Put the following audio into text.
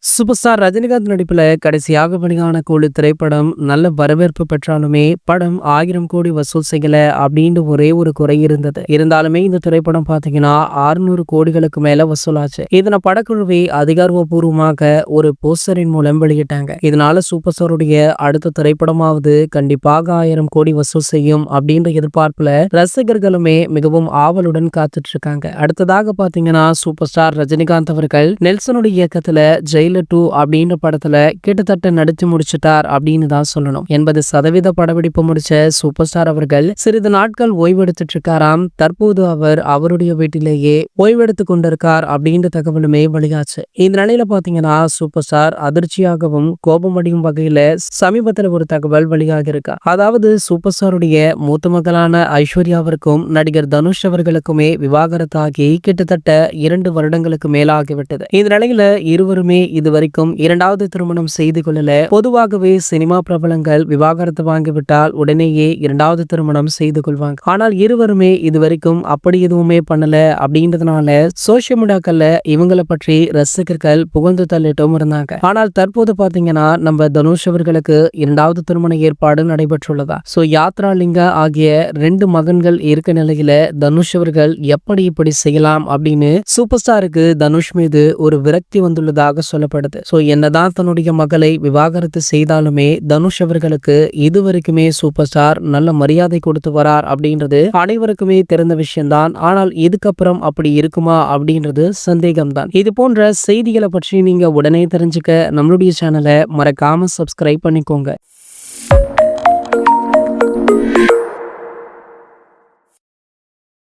Super star Rajinikanth நடிப்புல கடைசியாக வெளியான கூலி திரைப்படம் நல்ல வரவேற்பு பெற்றாலுமே படம் 1000 கோடி வசூல் செய்யல அப்படின்னு ஒரே ஒரு குறை இருந்தது. இருந்தாலுமே இந்த திரைப்படம் பாத்தீங்கன்னா 600 கோடிகளுக்கு மேல வசூலாச்சு. இதனை படக்குழுவை அதிகாரப்பூர்வமாக ஒரு போஸ்டரின் மூலம் வெளியிட்டாங்க. இதனால சூப்பர் ஸ்டாருடைய அடுத்த திரைப்படமாவது கண்டிப்பாக 1000 கோடி வசூல் செய்யும் அப்படின்ற எதிர்பார்ப்புல ரசிகர்களுமே மிகவும் ஆவலுடன் காத்துட்டு இருக்காங்க. அடுத்ததாக பாத்தீங்கன்னா சூப்பர் ஸ்டார் ரஜினிகாந்த் அவர்கள் நெல்சனுடைய இயக்கத்துல ஜெயிலர் 2 அப்படின்ற படத்துல கிட்டத்தட்ட நடிச்சு முடிச்சிட்டார் அப்படின்னு தான் சொல்லணும். 80% படப்பிடிப்பு முடிச்ச சூப்பர் ஸ்டார் அவர்கள் சிறிது நாட்கள் ஓய்வெடுத்துட்டு இருக்காராம். தற்போது அவர் அவருடைய வீட்டிலேயே ஓய்வெடுத்துக் கொண்டிருக்கார் அப்படின்ற தகவலுமே வெளியாச்சு. இந்த நிலையில பாத்தீங்கன்னா சூப்பர் ஸ்டார் அதிர்ச்சியாகவும் கோபமடையும் வகையில சமீபத்துல ஒரு தகவல் வெளியாக இருக்கா. அதாவது சூப்பர் ஸ்டாருடைய மூத்த மகளான ஐஸ்வர்யாவிற்கும் நடிகர் தனுஷ் அவர்களுக்குமே விவாகரத்தாகி கிட்டத்தட்ட 2 வருடங்களுக்கு மேலாகிவிட்டது. இந்த நிலையில இருவருமே இதுவரைக்கும் இரண்டாவது திருமணம் செய்து கொள்ளல. பொதுவாகவே சினிமா பிரபலங்கள் விவாகரத்து வாங்கிவிட்டால் உடனேயே இரண்டாவது திருமணம் செய்து கொள்வாங்க. ஆனால் இருவருமே இதுவரைக்கும் அப்படி எதுவுமே பண்ணல அப்படின்றதுனால சோசியல் மீடியாக்கள்ல இவங்களை பற்றி ரசிகர்கள் புகழ்ந்து தள்ளிட்டும் இருந்தாங்க. ஆனால் தற்போது பாத்தீங்கன்னா நம்ம தனுஷ் அவர்களுக்கு இரண்டாவது திருமண ஏற்பாடு நடைபெற்றுள்ளதா. சோ யாத்ரா லிங்கா ஆகிய 2 மகன்கள் இருக்க நிலையில தனுஷ் அவர்கள் எப்படி இப்படி செய்யலாம் அப்படின்னு சூப்பர் ஸ்டாருக்கு தனுஷ் மீது ஒரு விரக்தி வந்துள்ளதாக சொல்லப்படுது. சோ என்னதான் தன்னுடைய மகளை விவாகரத்து செய்தாலுமே தனுஷ் அவர்களுக்கு இதுவரைக்குமே சூப்பர் ஸ்டார் நல்ல மரியாதை கொடுத்து வரார் அப்படின்றது அனைவருக்குமே தெரிந்த விஷயம்தான். ஆனால் இதுக்கப்புறம் அப்படி இருக்குமா அப்படின்றது சந்தேகம்தான். இது போன்ற செய்திகளை பற்றி நீங்க உடனே தெரிஞ்சுக்க நம்மளுடைய சேனலை மறக்காம சப்ஸ்கிரைப் பண்ணிக்கோங்க.